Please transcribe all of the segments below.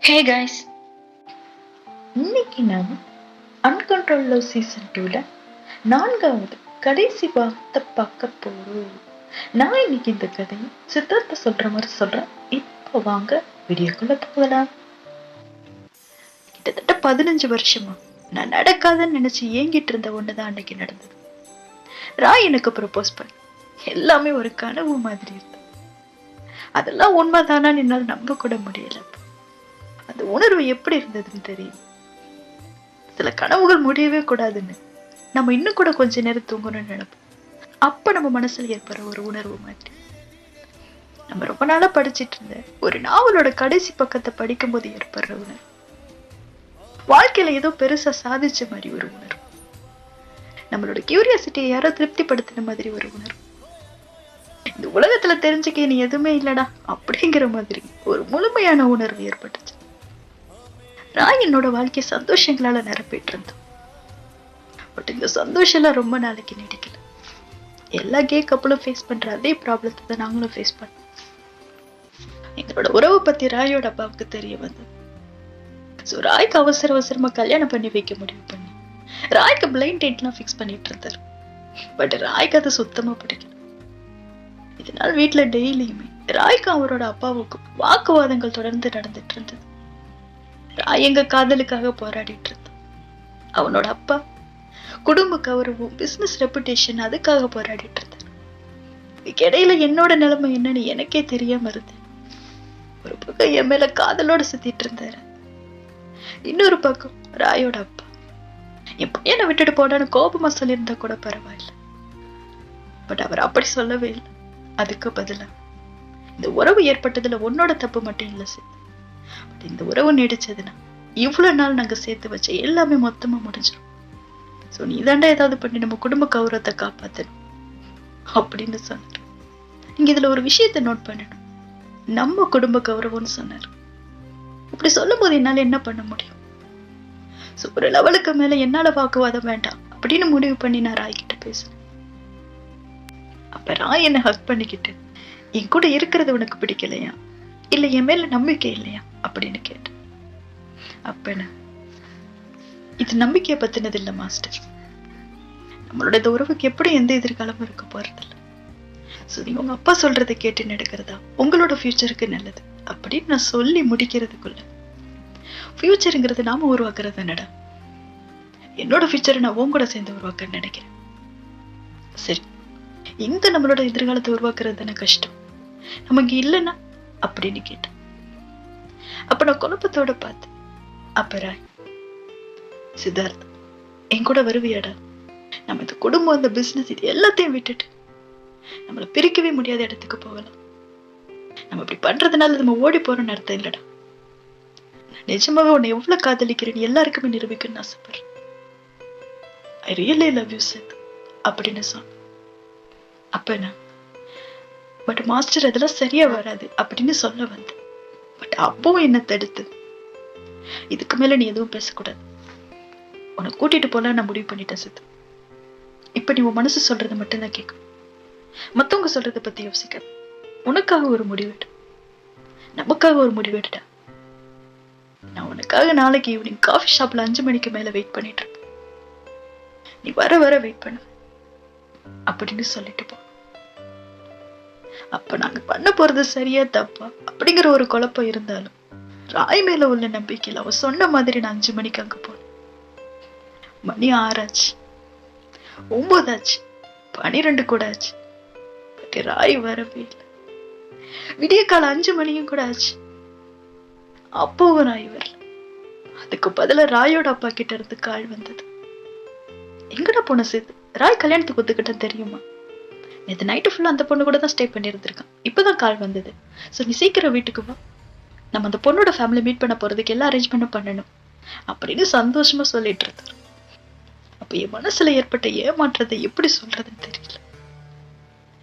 Hey guys, இன்னைக்கு நாம அன்கண்ட்ரோல் love season 2ல 4வது கடைசி பாகத்தை பார்க்க போறோம். நான் இன்னைக்கு இந்த கதையை சித்தார்த்த சொல்ற மாதிரி சொல்றேன். இப்போ வாங்க வீடியோக்குள்ள போகலாம். கிட்டத்தட்ட 15 வருஷமா நான் நடக்காதுன்னு நினைச்சு ஏங்கிட்டு இருந்த ஒண்ணுதான் அன்னைக்கு நடந்தது. ராய் எனக்கு ப்ரப்போஸ் பண்ண எல்லாமே ஒரு கனவு மாதிரி இருந்தது. அதெல்லாம் உண்மைதானான்னு என்னால் நம்ப கூட முடியல. அந்த உணர்வு எப்படி இருந்ததுன்னு தெரியும். சில கனவுகள் முடியவே கூடாதுன்னு நம்ம இன்னும் கூட கொஞ்ச நேரம் தூங்கணும்னு நினைப்போம். அப்ப நம்ம மனசுல ஏற்படுற ஒரு உணர்வு மாதிரி. நம்ம ரொம்ப நாளா படிச்சிட்டு இருந்த ஒரு நாவலோட கடைசி பக்கத்தை படிக்கும் போது ஏற்படுற உணர்வு. வாழ்க்கையில ஏதோ பெருசா சாதிச்ச மாதிரி ஒரு உணர்வு. நம்மளோட கியூரியாசிட்டியை யாரோ திருப்திப்படுத்தின மாதிரி ஒரு உணர்வு. இந்த உலகத்துல தெரிஞ்சுக்க நீ எதுவுமே இல்லடா அப்படிங்கிற மாதிரி ஒரு முழுமையான உணர்வு ஏற்பட்டுச்சு. ராய் என்னோட வாழ்க்கை சந்தோஷங்களால நிரப்பிட்டு இருந்தோம். பட் இந்த சந்தோஷம் எல்லாம் ரொம்ப நாளைக்கு நீடிக்கல. எல்லா கே கப்பலும் ஃபேஸ் பண்ற அதே ப்ராப்ளத்தை தான் நாங்களும் ஃபேஸ் பண்ணோம். எங்களோட உறவு பத்தி ராயோட அப்பாவுக்கு தெரிய வந்தது. ஸோ ராய்க்கு அவசரமா கல்யாணம் பண்ணி வைக்க முடிவு பண்ணி ராய்க்கு பிளைண்ட் டேட்லாம் ஃபிக்ஸ் பண்ணிட்டு இருந்தாரு. பட் ராய்க்கு அது சுத்தமா பிடிக்கல. இதனால் வீட்டுல டெய்லியுமே ராய்க்கு அவரோட அப்பாவுக்கும் வாக்குவாதங்கள் தொடர்ந்து நடந்துட்டு இருந்தது. ராய் எங்க காதலுக்காக போராடிட்டு இருந்தான். அவனோட அப்பா குடும்ப கௌரவம், பிசினஸ் ரெப்புடேஷன் அதுக்காக போராடிட்டு இருந்தார். இதுக்கு இடையில என்னோட நிலைமை என்னன்னு எனக்கே தெரியாம இருந்தது. ஒரு பக்கம் என் மேல காதலோட சுத்திட்டு இருந்தாரு. இன்னொரு பக்கம் ராயோட அப்பா என் பையனை விட்டுட்டு போடான்னு கோபமா சொல்லியிருந்தா கூட பரவாயில்ல. பட் அவர் அப்படி சொல்லவே இல்லை. அதுக்கு பதிலா இந்த உறவு ஏற்பட்டதுல உன்னோட தப்பு மட்டும் இல்ல சேர்த்து. இந்த உறவு நீடிச்சதுன்னா இவ்வளவு நாள் நாங்க சேர்த்து வச்ச எல்லாமே மொத்தமா முடிஞ்சிடும். சோ நீ தாண்டா ஏதாவது பண்ணி நம்ம குடும்ப கௌரவத்தை காப்பாத்தணும் அப்படின்னு சொன்னார். நீங்க இதுல ஒரு விஷயத்த நோட் பண்ணணும். நம்ம குடும்ப கௌரவம்னு சொன்னார். இப்படி சொல்லும் போது என்னால என்ன பண்ண முடியும்? சோ ஒரு லெவலுக்கு மேல என்னால வாக்குவாதம் வேண்டாம் அப்படின்னு முடிவு பண்ணி நான் ராய் கிட்ட பேசினேன். அப்ப ராய் என்ன ஹக் பண்ணிக்கிட்டு, என் கூட இருக்கிறது உனக்கு பிடிக்கலையா, இல்ல என் மேல நம்பிக்கை இல்லையா அப்படின்னு கேட்டேன். அப்ப இது நம்பிக்கையை பத்தினது இல்ல மாஸ்டர். நம்மளோட இந்த உறவுக்கு எப்படி எந்த எதிர்காலமும் இருக்க போறதில்ல. சோ நீங்க உங்க அப்பா சொல்றதை கேட்டு நடக்கிறதா உங்களோட ஃபியூச்சருக்கு நல்லது அப்படின்னு நான் சொல்லி முடிக்கிறதுக்குள்ள, ஃபியூச்சருங்கிறது நாம உருவாக்குறது என்னடா, என்னோட ஃபியூச்சரை நான் உன் கூட சேர்ந்து உருவாக்க நினைக்கிறேன். சரி, எங்க நம்மளோட எதிர்காலத்தை உருவாக்குறது தானே கஷ்டம், நமக்கு இல்லைன்னா அப்படின்னு கேட்டேன். அப்ப நான் குழப்பத்தோட பார்த்தேன். அப்ப ராய், சித்தார்த் என் கூட வருவியாடா? நம்ம இந்த குடும்பம், இந்த பிசினஸ், இது எல்லாத்தையும் விட்டுட்டு நம்மள பிரிக்கவே முடியாத இடத்துக்கு போகலாம். நம்ம இப்படி பண்றதுனால நம்ம ஓடி போறோம்னு அர்த்தம் இல்லடா. நிஜமாவே உன்னை எவ்வளவு காதலிக்கிறேன்னு எல்லாருக்குமே நிரூபிக்கணும்னு ஆசைப்படுறேன். I really love you Sid அப்படின்னு சொன்ன. அப்ப நான் பட் மாஸ்டர் அதெல்லாம் சரியா வராது அப்படின்னு சொல்ல வந்தேன். பட் அப்பவும் என்ன தடுத்து, இதுக்கு மேல நீ எதுவும் பேசக்கூடாது, உன்னை கூட்டிட்டு போல நான் முடிவு பண்ணிட்டேன் சித்து. இப்ப நீ உன் மனசு சொல்றதை மட்டும்தான் கேட்கணும். மத்தவங்க சொல்றதை பத்தி யோசிக்க. உனக்காக ஒரு முடிவெடு, நமக்காக ஒரு முடிவெடுடா. நான் உனக்காக நாளைக்கு ஈவினிங் காஃபி ஷாப்ல 5 மணிக்கு மேல வெயிட் பண்ணிட்டு இருப்பேன். நீ வர வெயிட் பண்ண அப்படின்னு சொல்லிட்டு போ. அப்ப நாங்க பண்ண போறது சரியா தப்பா அப்படிங்கிற ஒரு குழப்பம் இருந்தாலும் ராய் மேல உள்ள நம்பிக்கையில அவ சொன்ன மாதிரி நான் 5 மணிக்கு அங்க போனேன். மணி 6 ஆச்சு, 9 ஆச்சு, 12 கூட ஆச்சு. பட் ராய் வரவே இல்லை. விடிய கால 5 மணியும் கூட ஆச்சு. அப்பவும் ராய் வரல. அதுக்கு பதிலா ராயோட அப்பா கிட்ட இருந்து கால் வந்தது. எங்கடா போன சேது, ராய் கல்யாணத்துக்கு ஒத்துக்கிட்ட தெரியுமா? நேற்று நைட்டு ஃபுல்லா அந்த பொண்ணு கூட தான் ஸ்டே பண்ணி இருந்திருக்கான். இப்பதான் கால் வந்தது. சோ நீ சீக்கிரம் வீட்டுக்கு வா, நம்ம அந்த பொண்ணோட ஃபேமிலி மீட் பண்ண போறதுக்கு எல்லாம் அரேஞ்ச்மெண்ட் பண்ணணும் அப்படின்னு சந்தோஷமா சொல்லிட்டு இருந்தாரு. அப்ப என் மனசுல ஏற்பட்ட ஏமாற்றத்தை எப்படி சொல்றதுன்னு தெரியல.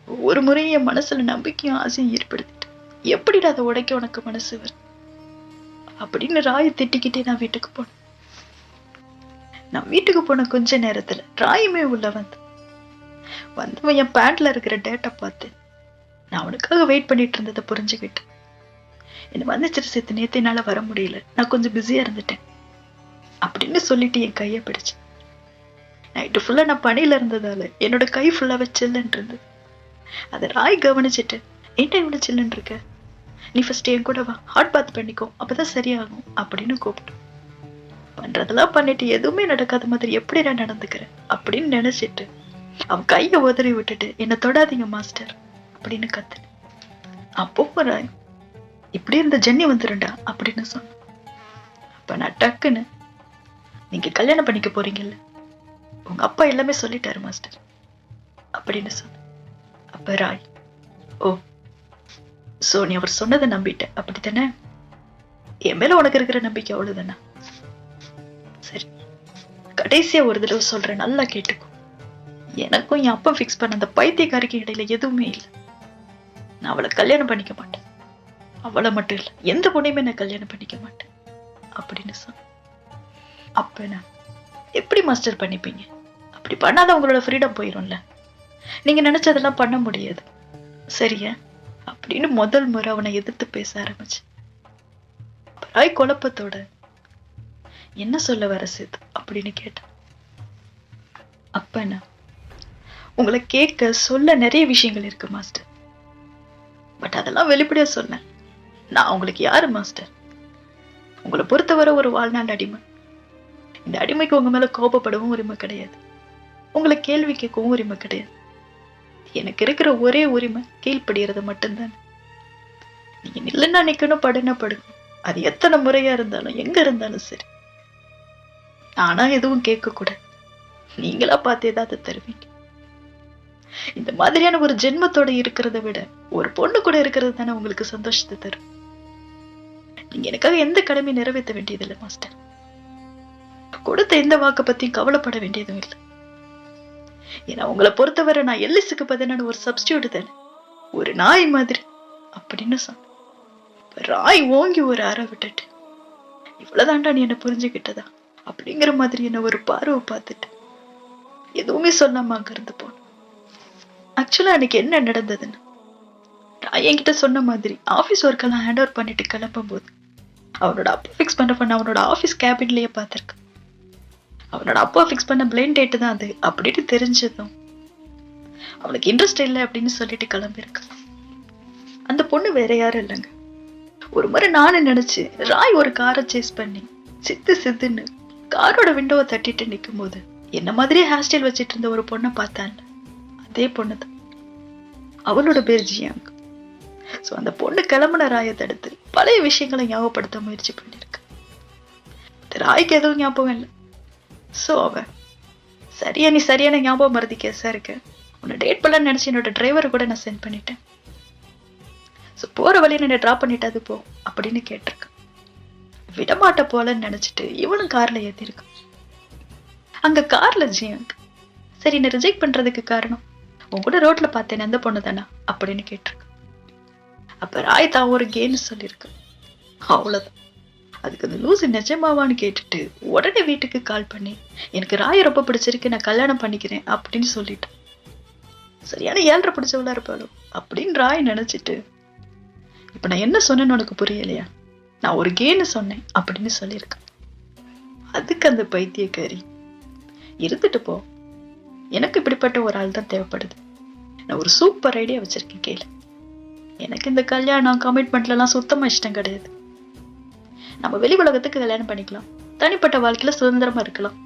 ஒவ்வொரு முறையும் என் மனசுல நம்பிக்கையும் ஆசையும் ஏற்படுத்திட்டு, எப்படிடா அதை உடைக்க உனக்கு மனசு வரும் அப்படின்னு ராயை திட்டிக்கிட்டே நான் வீட்டுக்கு போனேன். நான் வீட்டுக்கு போன கொஞ்ச நேரத்துல ராயுமே உள்ள வந்தவன் என் பேண்ட்ல இருக்கிற டேட்டை பார்த்து நான் அவனுக்காக வெயிட் பண்ணிட்டு இருந்ததை புரிஞ்சுக்கிட்டேன். என்ன மன்னிச்சிரு சித்து, நேத்து என்னால வர முடியல, நான் கொஞ்சம் பிஸியா இருந்துட்டேன் அப்படின்னு சொல்லிட்டு என் கையை பிடிச்சு. நைட்டு ஃபுல்லா நான் பணியில இருந்ததால என்னோட கை ஃபுல்லாவே சில்லுன்னு இருந்தது. அதை ராய் கவனிச்சுட்டு, ஏன்டா இவ்வளவு சில்லுன்னு இருக்க, நீ ஃபர்ஸ்ட் என் கூட வா, ஹாட் பாத் பண்ணிக்கோ, அப்பதான் சரியாகும் அப்படின்னு கூப்பிட்டு. பண்றதெல்லாம் பண்ணிட்டு எதுவுமே நடக்காத மாதிரி எப்படி நான் நடந்துக்கிறேன் அப்படின்னு நினைச்சிட்டு அவன் கைய உதறி விட்டுட்டு, என்ன தொடாதீங்க மாஸ்டர் அப்படின்னு கத்து. அப்போ ராய், இப்படி இருந்த ஜென்னி வந்துருண்டா அப்படின்னு சொன்ன. அப்ப நான் டக்குன்னு, நீங்க கல்யாணம் பண்ணிக்க போறீங்கல்ல, உங்க அப்பா எல்லாமே சொல்லிட்டாரு மாஸ்டர் அப்படின்னு சொன்ன. அப்ப ராய், ஓ சோ நீ அவர் சொன்னதை நம்பிட்ட அப்படித்தானே? என் மேல உனக்கு இருக்கிற நம்பிக்கை அவ்வளவுதானே? சரி, கடைசியா ஒரு தடவை சொல்றேன், நல்லா கேட்டுக்கோ. எனக்கும் என் அப்பா பிக்ஸ் பண்ண அந்த பைத்தியக்காரிக்கு இடையில எதுவுமே இல்லை. நான் அவளை கல்யாணம் பண்ணிக்க மாட்டேன். அவளை மட்டும் இல்ல, எந்த பொண்ணையுமே நான் கல்யாணம் பண்ணிக்க மாட்டேன் அப்படின்னு சொன்ன. அப்ப நான், எப்படி மாஸ்டர் பண்ணிப்பீங்க? அப்படி பண்ணாத உங்களோட ஃப்ரீடம் போயிரும்ல, நீங்க நினைச்சதெல்லாம் பண்ண முடியாது சரியா அப்படின்னு முதல் முறை அவனை எதிர்த்து பேச ஆரம்பிச்சு. ராய் குழப்பத்தோட, என்ன சொல்ல வர சித்து அப்படின்னு கேட்டான். அப்ப நான், உங்களை கேட்க சொல்ல நிறைய விஷயங்கள் இருக்கு மாஸ்டர், பட் அதெல்லாம் வெளிப்படையா சொன்னேன். நான் உங்களுக்கு யாரு மாஸ்டர்? உங்களை பொறுத்தவரை ஒரு வாழ்நாள் அடிமை. இந்த அடிமைக்கு உங்க மேல கோபப்படவும் உரிமை கிடையாது, உங்களை கேள்வி கேட்கவும் உரிமை கிடையாது. எனக்கு இருக்கிற ஒரே உரிமை கீழ்படுகிறது மட்டும்தான். நீங்க நில்லுன்னா நிக்கணும், படுனா படுக்கணும், அது எத்தனை முறையா இருந்தாலும் எங்க இருந்தாலும் சரி. ஆனா எதுவும் கேட்க கூட நீங்களா பார்த்து ஏதாவது தருவீங்க. இந்த மாதிரியான ஒரு ஜென்மத்தோட இருக்கிறத விட ஒரு பொண்ணு கூட இருக்கிறது தானே உங்களுக்கு சந்தோஷத்தை தரும். நீங்க எனக்காக எந்த கடமை நிறைவேற்ற வேண்டியதில்லை மாஸ்டர். கொடுத்த எந்த வாக்க பத்தியும் கவலைப்பட வேண்டியதும் இல்லை. ஏன்னா உங்களை பொறுத்தவரை நான் எல்லிஸுக்கு பதிலான ஒரு சப்ஸ்டியூட் தானே, ஒரு நாய் மாதிரி அப்படின்னு சொன்ன. ராய் ஓங்கி ஒரு அறை விட்டுட்டு, இவ்வளவுதான்டா நீ என்ன புரிஞ்சுக்கிட்டதா அப்படிங்கிற மாதிரி என்ன ஒரு பார்வை பார்த்துட்டு எதுவுமே சொல்லாம அங்க இருந்து போன. ஆக்சுவலா அன்னைக்கு என்ன நடந்ததுன்னு, ராய் என்கிட்ட சொன்ன மாதிரி ஆபீஸ் ஒர்க்கெல்லாம் ஹேண்ட் ஓவர் பண்ணிட்டு கிளம்பும் போது அவனோட அப்பா பிக்ஸ் பண்ண அவனோட ஆபீஸ் கேபின்லயே பார்த்திருக்கான். அவனோட அப்பா பிக்ஸ் பண்ண பிளைன் டேட் தான் அது அப்படின்னு தெரிஞ்சதும் அவனுக்கு இன்ட்ரெஸ்ட் இல்லை அப்படின்னு சொல்லிட்டு கிளம்பியிருக்கான். அந்த பொண்ணு வேற யாரும் இல்லைங்க, ஒரு முறை நானும் நினைச்சு ராய் ஒரு காரை சேஸ் பண்ணி சித்து சித்துன்னு காரோட விண்டோவை தட்டிட்டு நிற்கும் போது என்ன மாதிரியே ஹேர் ஸ்டைல் வச்சிட்டு இருந்த ஒரு பொண்ணை பார்த்தான்ல, அதே பொண்ணுதான். அவளோட பேர் ஜியாங். சோ அந்த பொண்ணு கிளம்புன ராயை தடுத்து பழைய விஷயங்களை ஞாபகப்படுத்த முயற்சி பண்ணிருக்கு. ராய்க்கு எதுவும் ஞாபகம் இல்லை. சோ அவன், சரியா நீ சரியான ஞாபகம் மறதி கேஸா இருக்க, உன்னை டேட் பண்ணலான்னு நினைச்சு என்னோட டிரைவரை கூட நான் சென்ட் பண்ணிட்டேன். சோ போற வழியை என்ன டிராப் பண்ணிட்டாது போ அப்படின்னு கேட்டிருக்கான். விடமாட்ட போலன்னு நினைச்சிட்டு இவனும் கார்ல ஏத்திருக்கான். அங்க கார்ல ஜியாங், சரி என்ன ரிஜெக்ட் பண்றதுக்கு காரணம் உன் கூட ரோட்ல பார்த்தேன் அந்த பொண்ணு தானா அப்படின்னு கேட்டிருக்கான். அப்ப ராய் தான் ஒரு கேன்னு சொல்லியிருக்கு. அவ்வளவுதான். அதுக்கு அந்த லூசு நிஜமாவான்னு கேட்டுட்டு உடனே வீட்டுக்கு கால் பண்ணி, எனக்கு ராய ரொம்ப பிடிச்சிருக்கு, நான் கல்யாணம் பண்ணிக்கிறேன் அப்படின்னு சொல்லிட்டு, சரியான 7.5 பிடிச்சவளா இருப்பாளோ அப்படின்னு ராய் நினைச்சிட்டு, இப்ப நான் என்ன சொன்னேன்னு உனக்கு புரியலையா, நான் ஒரு கேன்னு சொன்னேன் அப்படின்னு சொல்லியிருக்கேன். அதுக்கு அந்த பைத்தியக்காரி, இருந்துட்டு போ, எனக்கு இப்படிப்பட்ட ஒரு ஆள் தான் தேவைப்படுது, நான் ஒரு சூப்பர் ஐடியா வச்சிருக்கேன் கேளு. எனக்கு இந்த கல்யாணம் கமிட்மெண்ட்ல எல்லாம் சுத்தமா இஷ்டம் கிடையாது. நம்ம வெளி உலகத்துக்கு கல்யாணம் பண்ணிக்கலாம், தனிப்பட்ட வாழ்க்கையில சுதந்திரமா இருக்கலாம்.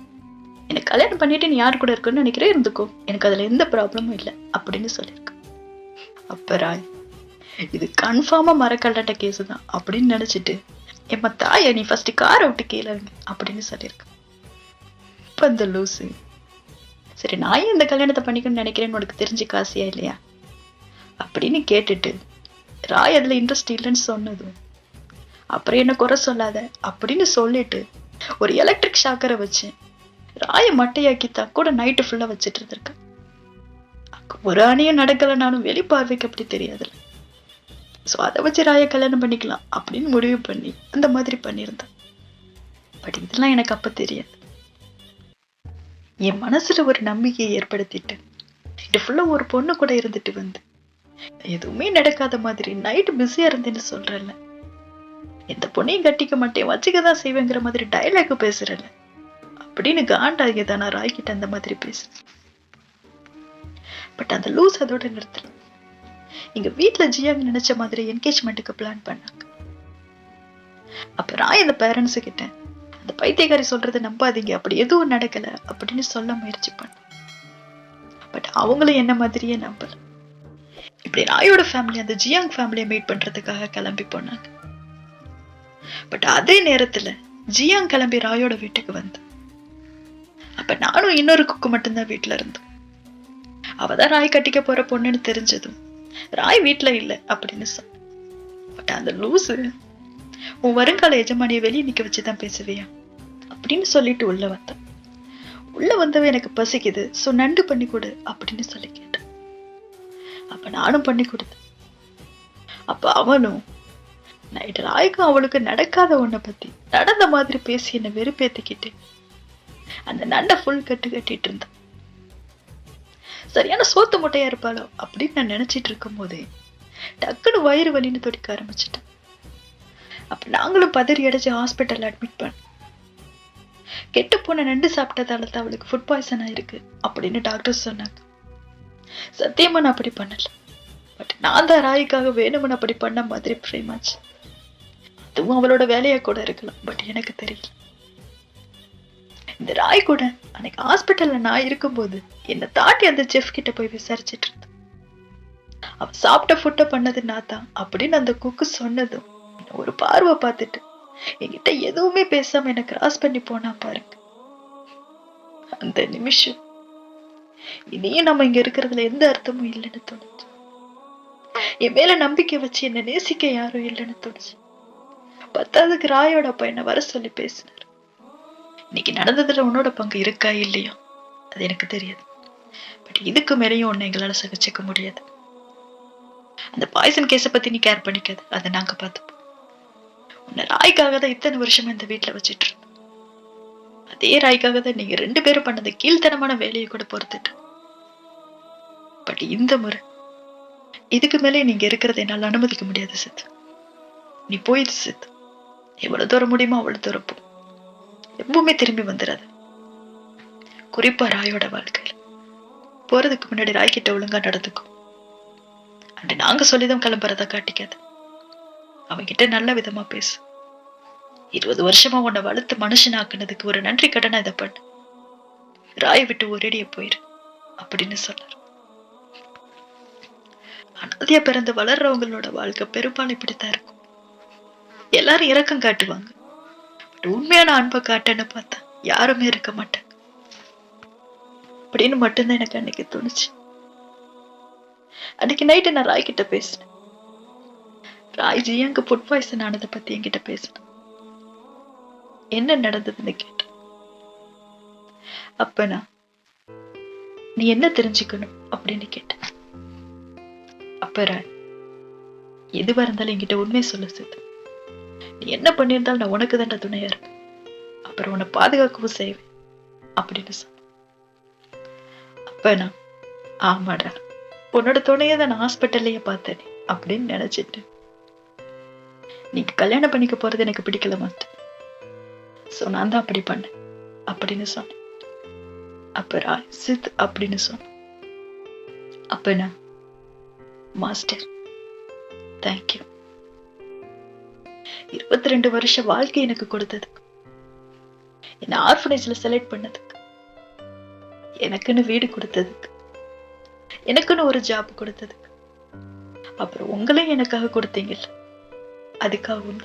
எனக்கு கல்யாணம் பண்ணிட்டு நீ யாரு கூட இருக்குன்னு நினைக்கிறேன் இருந்துக்கோ, எனக்கு அதுல எந்த ப்ராப்ளமும் இல்லை அப்படின்னு சொல்லியிருக்க. அப்ப ராய், இது கன்ஃபார்மா மரக்கல்லாட்ட கேஸ் தான் அப்படின்னு நினைச்சிட்டு, எம்ம தாய நீ ஃபர்ஸ்ட் காரை விட்டு கீழங்க அப்படின்னு சொல்லியிருக்க. இப்ப இந்த லூசு, சரி நான் ஏன் இந்த கல்யாணத்தை பண்ணிக்கணும்னு நினைக்கிறேன்னு உனக்கு தெரிஞ்சு காசியா இல்லையா அப்படின்னு கேட்டுட்டு, ராய் அதுல இன்ட்ரெஸ்ட் இல்லைன்னு சொன்னதும், அப்புறம் என்ன குறை சொல்லாத அப்படின்னு சொல்லிட்டு ஒரு எலக்ட்ரிக் ஷாக்கரை வச்சு ராய மட்டையாக்கி தான் கூட நைட்டு ஃபுல்லா வச்சுட்டு இருந்திருக்க. ஒரு அணியும் நடக்கலனாலும் வெளிப்பார்வைக்கு அப்படி தெரியாதுல்ல. சோ அதை வச்சு ராய கல்யாணம் பண்ணிக்கலாம் அப்படின்னு முடிவு பண்ணி அந்த மாதிரி பண்ணியிருந்தான். பட் இதெல்லாம் எனக்கு அப்ப தெரியாது. என் மனசுல ஒரு நம்பிக்கையை ஏற்படுத்திட்டு இது ஃபுல்லா ஒரு பொண்ணு கூட இருந்துட்டு வந்து எதுவுமே நடக்காத மாதிரி நைட்டு பிஸியா இருந்தேன்னு சொல்றேன்ல, எந்த பொண்ணையும் கட்டிக்க மாட்டேன், வச்சுக்கதான் செய்வேங்கிற மாதிரி டைலாக் பேசுறல அப்படின்னு காண்டாகிதான் நான் ராய் கிட்ட அந்த மாதிரி பேசுறேன். பட் அந்த லூஸ் அதோட நிறுத்தல. எங்க வீட்டுல ஜியாங் நினைச்ச மாதிரி என்கேஜ்மெண்ட்டுக்கு பிளான் பண்ணாங்க. அப்ப ராய் அந்த பேரண்ட்ஸ் கிட்ட அந்த பைத்தியக்காரி சொல்றதை நம்பாதீங்க, அப்படி எதுவும் நடக்கல அப்படின்னு சொல்ல முயற்சி பண்ண. பட் அவங்களும் என்ன மாதிரியே நம்பல. இப்படி ராயோட ஃபேமிலி அந்த ஜியாங் ஃபேமிலியை மீட் பண்றதுக்காக கிளம்பி போனாங்க. பட் அதே நேரத்துல ஜியாங் கிளம்பி ராயோட வீட்டுக்கு வந்து, அப்ப நானும் இன்னொரு குக்கு மட்டும்தான் வீட்டுல இருந்தோம். அவதான் ராய் கட்டிக்க போற பொண்ணுன்னு தெரிஞ்சதும் ராய் வீட்டுல இல்ல அப்படின்னு சொன்ன. பட் அந்த லூசு, உன் வருங்கால எஜமானிய வெளியே நிக்க வச்சுதான் பேசுவியா அப்படின்னு சொல்லிட்டு உள்ள வந்த. உள்ள வந்தவ எனக்கு பசிக்குது, சோ நண்டு பண்ணி கொடு அப்படின்னு சொல்லி கேட்டேன். அப்ப நானும் பண்ணி கொடுத்தேன். அப்ப அவனும் நைட்டு ராய்க்கும் அவளுக்கு நடக்காத ஒன்ன பத்தி நடந்த மாதிரி பேசி என்ன வெறுப்பேத்திக்கிட்டு அந்த நண்டை ஃபுல் கட்டு கட்டிட்டு இருந்தான். சரியான சோத்து முட்டையா இருப்பாளோ அப்படின்னு நான் நினைச்சிட்டு இருக்கும் போதே டக்குன்னு வயிறு வலின்னு துடிக்க ஆரம்பிச்சிட்டேன். அப்ப நாங்களும் பதறி அடைச்சு ஹாஸ்பிட்டல் அட்மிட் பண்ண. கெட்டு போன நண்டு சாப்பிட்டதால தான் அவளுக்கு ஃபுட் பாய்சன் ஆயிருக்கு அப்படின்னு டாக்டர் சொன்னாங்க. சத்தியமா நான் அப்படி பண்ணல. பட் நான் தான் ராய்க்காக வேணும்னு அப்படி பண்ண மாதிரி பிரேமாச்சு. அதுவும் அவளோட வேலையா கூட இருக்கலாம், பட் எனக்கு தெரியல. இந்த ராய் கூட அன்னைக்கு ஹாஸ்பிட்டல்ல நான் இருக்கும்போது என்னை தாண்டி அந்த செஃப் கிட்ட போய் விசாரிச்சுட்டு இருந்தேன். அவ சாப்பிட்ட ஃபுட்டை பண்ணது நான் தான் அப்படின்னு அந்த குக்கு சொன்னதும் ஒரு பார்வை பார்த்துட்டு என்கிட்ட எதுவுமே பேசாம என்ன கிராஸ் பண்ணி போனா பாருங்க. அந்த நிமிஷம் இனியும் நம்ம இங்க இருக்கிறதுல எந்த அர்த்தமும் இல்லைன்னு தோணுச்சு. என் மேல நம்பிக்கை வச்சு என்ன நேசிக்க யாரும் இல்லைன்னு தோணுச்சு. பத்தாவதுக்கு ராயோட அப்பா என்ன வர சொல்லி பேசினார். இன்னைக்கு நடந்ததுல உன்னோட பங்கு இருக்கா இல்லையா அது எனக்கு தெரியாது. பட் இதுக்கு மேலேயும் உன்னை எங்களால சகிச்சுக்க முடியாது. அந்த பாய்சன் கேஸ பத்தி நீ கேர் பண்ணிக்காது, அதை நாங்க பார்த்துப்போம். உன்னை ராய்க்காக தான் இத்தனை வருஷமா இந்த வீட்டுல வச்சிட்டு இருந்தோம். அதே ராய்க்காக தான் நீங்க 2 பேரும் பண்ணது கீழ்த்தனமான வேலையை கூட பொறுத்துட்டு. பட் இந்த முறை இதுக்கு மேலே நீங்க இருக்கிறத என்னால அனுமதிக்க முடியாது சித்து. நீ போயிடு சித்து. எவ்வளவு தூரம் முடியுமோ அவ்வளவு தூரம் போ. எப்பவுமே திரும்பி வந்துடாது. குறிப்பா ராயோட வாழ்க்கையில போறதுக்கு முன்னாடி ராய் கிட்ட ஒழுங்கா நடந்துக்கும். அண்ட் நாங்க சொல்லிதான் கிளம்புறதா காட்டிக்காது. அவன்கிட்ட நல்ல விதமா பேசு. 20 வருஷமா உன்னை வளர்த்து மனுஷனாக்குனதுக்கு ஒரு நன்றி கடனா இதை பண்ணு. ராயை விட்டு ஒரேடிய போயிரு அப்படின்னு சொன்னார். அனாதையா பிறந்து வளர்றவங்களோட வாழ்க்கை பெரும்பாலும் இப்படித்தான் இருக்கும். எல்லாரும் இரக்கம் காட்டுவாங்க. உண்மையான அன்பை காட்டன்னு பார்த்தா யாருமே இருக்க மாட்டாங்க அப்படின்னு மட்டும்தான் எனக்கு அன்னைக்கு தோணுச்சு. அன்னைக்கு நைட்டு நான் ராய் கிட்ட பேசினேன். ராய்ஜி அங்க ஃபுட் பாய்சன் ஆனதை பத்தி என்கிட்ட பேசினேன். என்ன நடந்ததுன்னு கேட்டேன். அப்ப நான் நீ என்ன தெரிஞ்சுக்கணும் அப்படின்னு கேட்டேன். அப்ப ராய், எதுவா இருந்தாலும் என்கிட்ட உண்மையை சொல்ல சித்து. நீ என்ன பண்ணியிருந்தாலும் நான் உனக்கு தான்டா துணையா இருப்பேன். அப்புறம் உன்னை பாதுகாக்கவும் செய்வேன் அப்படின்னு சொன்ன. அப்ப நான் ஆமாடா, உன்னோட துணையை தான் நான் ஹாஸ்பிட்டல்லையே பார்த்தேன் அப்படின்னு நினைச்சிட்டு, நீங்க கல்யாணம் பண்ணிக்க போறது எனக்கு பிடிக்கல மாட்டேன், சோ நான் தான் அப்படி பண்ணேன் அப்படின்னு சொன்னேன். அப்ப ராய் சித் அப்படின்னு சொன்ன. அப்ப நான் மாஸ்டர் தேங்க்யூ. 22 வருஷ வாழ்க்கை எனக்கு கொடுத்ததுக்கு, என்ன ஆர்ஃபனேஜ்ல செலக்ட் பண்ணதுக்கு, எனக்குன்னு வீடு கொடுத்ததுக்கு, எனக்குன்னு ஒரு ஜாப் கொடுத்ததுக்கு, அப்புறம் உங்களையும் எனக்காக கொடுத்தீங்கல்ல, அதுக்காகவும்.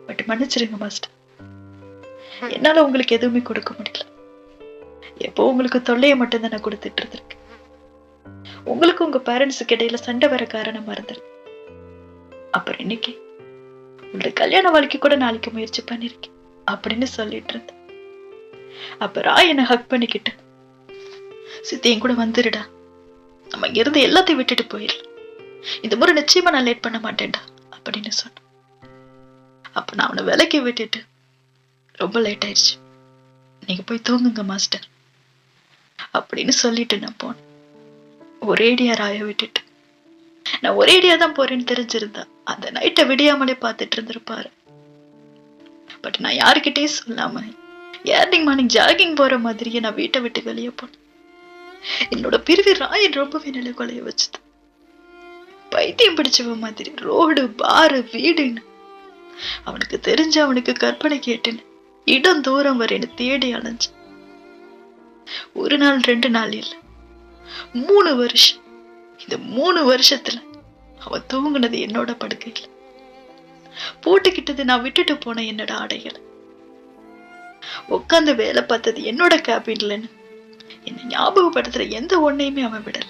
பட் மன்னிச்சிருங்க மாஸ்டர், என்னால உங்களுக்கு எதுவுமே கொடுக்க முடியல. எப்போ உங்களுக்கு தொல்லையை மட்டும்தான் நான் கொடுத்துட்டு இருந்திருக்கேன். உங்களுக்கு உங்க பேரண்ட்ஸுக்கு இடையில சண்டை வர காரணமா இருந்திருக்கு. அப்புறம் இன்னைக்கு உங்களுடைய கல்யாண வாழ்க்கை கூட நாளைக்கு முயற்சி பண்ணிருக்கேன் அப்படின்னு சொல்லிட்டு இருந்தேன். அப்ப ராய் என்ன ஹக் பண்ணிக்கிட்டு, சித்தி என் கூட வந்துருடா, நம்ம இங்க இருந்து எல்லாத்தையும் விட்டுட்டு போயிடலாம், இந்த முறை நிச்சயமா நான் லேட் பண்ண மாட்டேன்டா அப்படின்னு சொன்னேன். அப்ப நான் அவனை விலைக்கு விட்டுட்டு, ரொம்ப லேட் ஆயிடுச்சு, நீங்க போய் தூங்குங்க மாஸ்டர் அப்படின்னு சொல்லிட்டு நான் போனேன். ஒரேடியா ராய விட்டுட்டு நான் ஒரேடியா தான் போறேன்னு தெரிஞ்சிருந்தா அந்த நைட்டை விடியாமலே பார்த்துட்டு இருந்திருப்பாரு. பட் நான் யாருக்கிட்டையும் சொல்லாம ஏர்னிங் மார்னிங் ஜாகிங் போற மாதிரியே நான் வீட்டை விட்டு வெளியே போனேன். என்னோட பிரிவு ராயன் ரொம்பவே நிலை கொலைய வச்சது. பைத்தியம் பிடிச்சவ மாதிரி ரோடு பாரு வீடுன்னு அவனுக்கு தெரிஞ்ச அவனுக்கு கற்பனை கேட்டுன்னு இடம் தூரம் வரைன்னு தேடி அலைஞ்சு ஒரு நாள் 2 நாள் இல்ல 3 வருஷம். இந்த 3 வருஷத்துல அவன் தூங்குனது என்னோட படுக்கையில, போட்டுக்கிட்டது நான் விட்டுட்டு போன என்னோட ஆடைகள், உட்காந்து வேலை பார்த்தது என்னோட கேபின்லன்னு என்னை ஞாபகப்படுத்துற எந்த ஒன்னையுமே அவன் விடல.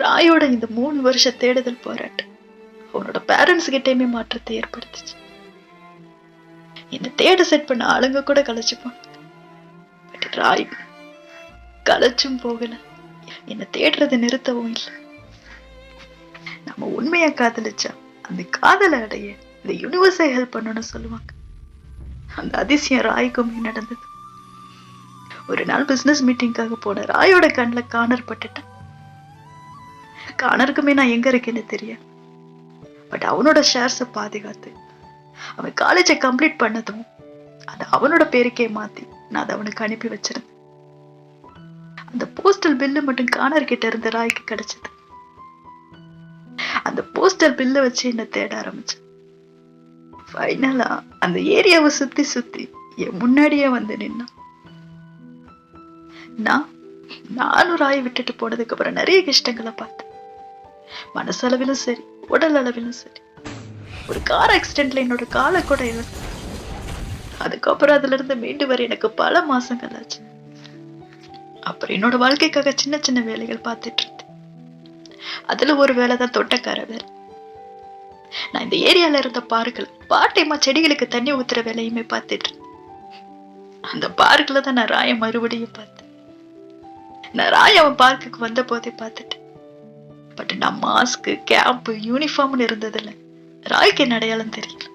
ராயோட இந்த 3 வருஷ தேடுதல் போராட்டம் அவனோட பேரண்ட்ஸ் கிட்டயுமே மாற்றத்தை ஏற்படுத்துச்சு. என்ன தேட செட் பண்ண ஆளுங்க கூட கலைச்சு போனாங்க. பட் ராய் கலைச்சும் போகல, என்ன தேடுறதை நிறுத்தவும் இல்லை. நம்ம உண்மையா காதலிச்சா அந்த காதலை அடைய இந்த யூனிவர்ஸை ஹெல்ப் பண்ணணும்னு சொல்லுவாங்க. அந்த அதிசயம் ராய்க்குமே நடந்தது. ஒரு நாள் பிசினஸ் மீட்டிங்காக போன ராயோட கண்ணில் கார்னர் பட்டுட்டேன். கார்னருக்குமே நான் எங்க இருக்கேன்னு தெரியும். பட் அவனோட ஷேர்ஸை பாதுகாத்து அவன் காலேஜை கம்ப்ளீட் பண்ணதும் அது அவனோட பேருக்கே மாத்தி நான் அதை அவனுக்கு அனுப்பி வச்சிருந்தேன். அந்த போஸ்டல் பில்லு மட்டும் கார்னர் கிட்ட இருந்து ராய்க்கு கிடைச்சது. அந்த போஸ்டல் பில்ல வச்சு என்ன தேட ஆரம்பிச்சேன். ஃபைனலா அந்த ஏரியாவை சுத்தி சுத்தி என் முன்னாடியே வந்து நின்னான். நானும் ராயை விட்டுட்டு போனதுக்கு அப்புறம் நிறைய கஷ்டங்களை பார்த்தேன். மனசளவிலும் சரி உடல் அளவிலும் சரி. ஒரு கார் ஆக்சிடென்ட்ல என்னோட காலை கூட இழந்தேன். அதுக்கப்புறம் அதுல இருந்து மீண்டு வர எனக்கு பல மாசங்கள் ஆச்சு. அப்புறம் என்னோட வாழ்க்கைக்காக சின்ன சின்ன வேலைகள் பார்த்துட்டு இருந்தேன். அதுல ஒரு வேலை தான் தோட்டக்கார வேலை. நான் இந்த ஏரியால இருந்த பார்க்கல பார்ட் டைமா செடிகளுக்கு தண்ணி ஊத்துற வேலையுமே பார்த்துட்டு இருந்தேன். அந்த பார்க்ல தான் நான் ராய மறுபடியும் பார்த்தேன். நான் ராய் அவன் பார்க்குக்கு வந்த போதே பார்த்துட்டேன். பட் நான் மாஸ்க் கேப் யூனிஃபார்ம்னு இருந்ததில்ல. ராய்க்கு என்ன அடையாளம் தெரியல.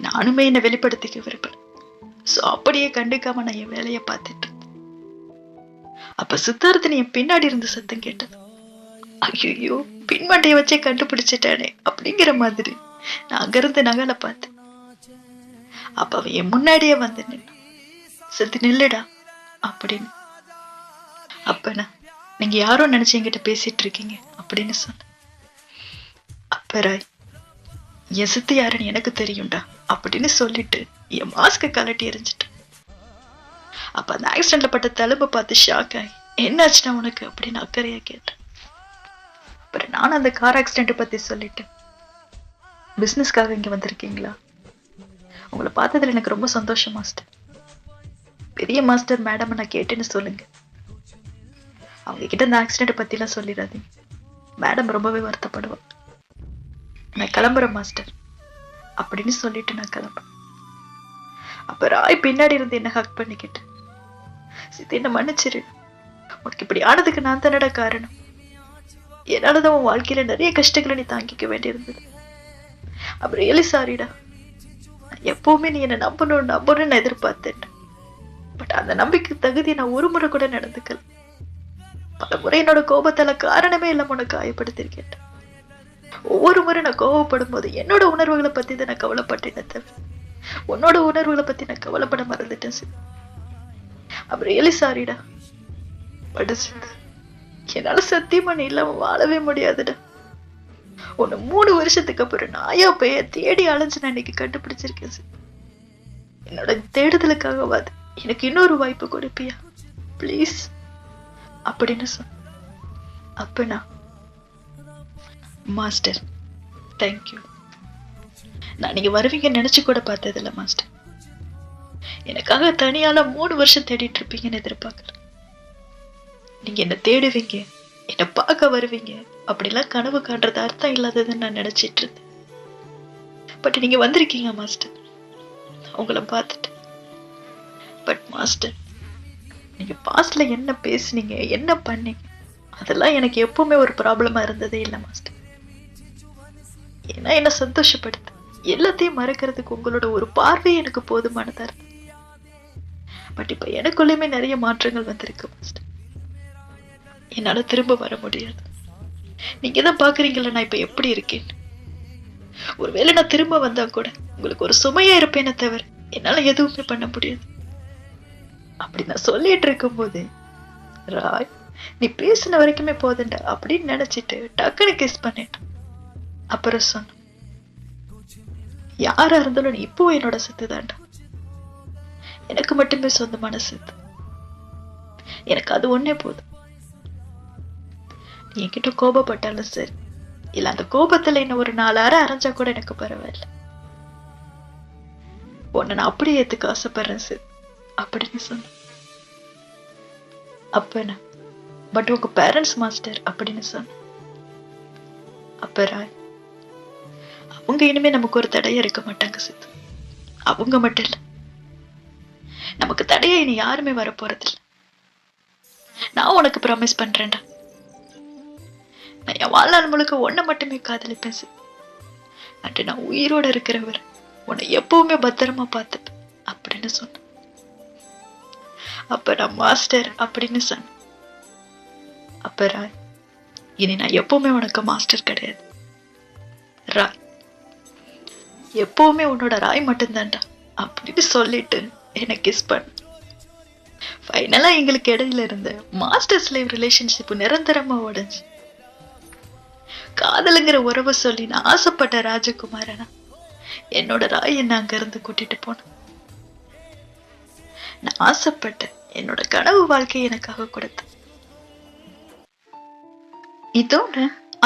நானுமே என்னை வெளிப்படுத்திக்க விரும்பல. சோ அப்படியே கண்டுக்காம நான் என் வேலையை பார்த்துட்டு இருந்தேன். அப்ப சித்தார்த்தன் என் பின்னாடி இருந்து சத்தம் கேட்டது. ஐயோ பின்மண்டையை வச்சே கண்டுபிடிச்சிட்டானே அப்படிங்கிற மாதிரி நான் அங்கிருந்து நகலை பார்த்தேன். அப்ப அவன் என் முன்னாடியே வந்து நின்னான். சத்து நில்லுடா அப்படின்னு. அப்பனா நீங்க யாரோ நினைச்சு என்கிட்ட பேசிட்டு இருக்கீங்க அப்படின்னு சொன்ன. அப்ப ராய் என் சித்து யாருன்னு எனக்கு தெரியும்டா அப்படின்னு சொல்லிட்டு என் மாஸ்க கலட்டி எரிஞ்சிட்டேன். அப்ப அந்த ஆக்சிடென்ட்ல பட்ட தழும்பை பார்த்து ஷாக் ஆகி என்னாச்சுன்னா உனக்கு அப்படின்னு அக்கறையா கேட்டேன். அப்புறம் நானும் அந்த கார் ஆக்சிடென்ட் பத்தி சொல்லிட்டேன். பிசினஸ்க்காக இங்க வந்திருக்கீங்களா? உங்களை பார்த்ததுல எனக்கு ரொம்ப சந்தோஷம் மாஸ்டர். பெரிய மாஸ்டர் மேடம் நான் கேட்டேன்னு சொல்லுங்க. அவங்க கிட்ட இந்த ஆக்சிடென்ட் பத்தி எல்லாம் சொல்லிடாதீங்க. மேடம் ரொம்பவே வருத்தப்படுவாங்க. நான் கிளம்புறேன் மாஸ்டர் அப்படின்னு சொல்லிட்டு நான் கிளம்புறேன். அப்ப ராய் பின்னாடி இருந்து என்ன ஹக் பண்ணிக்கிட்டு, சித்தி என்ன மன்னிச்சிரு, உனக்கு இப்படி ஆனதுக்கு நான் தானடா காரணம். என்னாலதான் உன் வாழ்க்கையில நிறைய கஷ்டங்களை நீ தாங்கிக்க வேண்டியிருந்தது. அப்படி ரியலி சாரிடா. எப்பவுமே நீ என்ன நம்பணும்னு நான் எதிர்பார்த்தேன். பட் அந்த நம்பிக்கை தகுதி நான் ஒரு முறை கூட நடந்துக்கல. பல முறை என்னோட கோபத்தால காரணமே இல்லாம உனக்கு காயப்படுத்திருக்கேன். ஒவ்வொரு முறை நான் கோபப்படும் போது என்னோட உணர்வுகளை பத்தி தான் நான் கவலைப்பட்டேன் தவிர உன்னோட உணர்வுகளை பத்தி நான் கவலைப்பட மறந்துட்டேன். அப்படி ரியலி சாரிடா. பட் என்னால சத்தியமா நீ இல்லாம வாழவே முடியாதுடா. உன்னை 3 வருஷத்துக்கு அப்புறம் நாயா பைய தேடி அலைஞ்சு நான் இன்னைக்கு கண்டுபிடிச்சிருக்கேன். என்னோட தேடுதலுக்காகவாது எனக்கு இன்னொரு வாய்ப்பு கொடுப்பியா பிளீஸ் அப்படின்னு சொன்ன. அப்பனா மாஸ்டர் தேங்க்யூ. நான் நீங்க வருவீங்கன்னு நினைச்சு கூட பார்த்ததில்ல மாஸ்டர். எனக்காக தனியால 3 வருஷம் தேடிட்டு இருப்பீங்கன்னு எதிர்பார்க்கல. நீங்க என்ன தேடுவீங்க, என்ன பார்க்க வருவீங்க அப்படிலாம் கனவு காண்றது அர்த்தம் இல்லாததுன்னு நான் நினைச்சிட்டு இருந்தேன். பட் நீங்க வந்திருக்கீங்க மாஸ்டர். உங்களை பார்த்துட்டு. பட் மாஸ்டர் நீங்க பாஸ்ட்ல என்ன பேசுனீங்க என்ன பண்ணீங்க அதெல்லாம் எனக்கு எப்பவுமே ஒரு ப்ராப்ளமா இருந்ததே இல்லை மாஸ்டர். ஏன்னா என்ன சந்தோஷப்படுத்து எல்லாத்தையும் மறக்கிறதுக்கு உங்களோட ஒரு பார்வை எனக்கு போதுமானதா இருக்கு. பட் இப்ப எனக்குள்ளயுமே நிறைய மாற்றங்கள் வந்திருக்கு மாஸ்டர். என்னால திரும்ப வர முடியாது. நீங்க தான் பாக்குறீங்களா நான் இப்ப எப்படி இருக்கேன். ஒருவேளை நான் திரும்ப வந்தா கூட உங்களுக்கு ஒரு சுமையா இருப்பேனே தவிர என்னால எதுவுமே பண்ண முடியாது. அப்படி நான் சொல்லிட்டு இருக்கும்போது ராய் நீ பேசின வரைக்குமே போதுண்டா அப்படின்னு நினைச்சிட்டு டக்குனு கிஸ் பண்ணிட்டான். அப்புறம் சொன்ன, யாரா இருந்தாலும் நீ இப்போ என்னோட சித்துதான்டா. எனக்கு மட்டுமே சொந்தமான சித்து. எனக்கு அது ஒன்னே போதும். நீ என்கிட்ட கோபப்பட்டாலும் சரி, இல்ல அந்த கோபத்துல என்ன ஒரு 4 அரை அரைஞ்சா கூட எனக்கு பரவாயில்ல. உன்னை நான் அப்படியே ஏத்துக்க ஆசைப்படுறேன் சித் அப்படின்னு சொன்ன. அப்ப நான் பட் உங்க பேரண்ட்ஸ் மாஸ்டர் அப்படின்னு சொன்ன. அப்ப ராய், அவங்க இனிமே நமக்கு ஒரு தடையா இருக்க மாட்டாங்க சித். அவங்க மட்டும் இல்ல, நமக்கு தடையா இனி யாருமே வர போறதில்ல. நான் உனக்கு ப்ராமிஸ் பண்றேன்டா, நான் என் வாழ்நாள் முழுக்க உன்னை மட்டுமே காதலிப்பேன் சித். அன்று நான் உயிரோட இருக்கிறவர் உன்னை எப்பவுமே பத்திரமா பார்த்துப்பேன் அப்படின்னு சொன்ன. அப்ப நான் மாஸ்டர் அப்படின்னு சொன்ன. அப்ப ராய், இனி நான் எப்பவுமே உனக்கு மாஸ்டர் கிடையாது ராய், எப்பவுமே உன்னோட ராய் மட்டும்தான்டா அப்படின்னு சொல்லிட்டு என்ன கிஸ் பண்ண. ஃபைனலா எங்களுக்கு இடையில இருந்த மாஸ்டர் ஸ்லேவ் ரிலேஷன்ஷிப் நிரந்தரமா உடைஞ்சு காதலுங்கிற உறவை சொல்லி நான் ஆசைப்பட்ட ராஜகுமாரனா என்னோட ராய் என்ன அங்க இருந்து கூட்டிட்டு போன. நான் ஆசைப்பட்ட என்னோட கனவு வாழ்க்கையை எனக்காக கொடுத்த. இதோட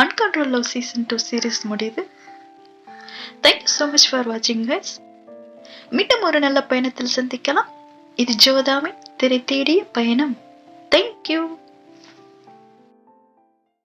அன்கண்ட்ரோல் லவ் சீசன் 2 சீரீஸ் முடியுது. Thank you so much for watching guys. மீண்டும் ஒரு நல்ல பயணத்தில் சந்திக்கலாம். இது ஜோதாவின் திரை தேடிய பயணம். தேங்க்யூ.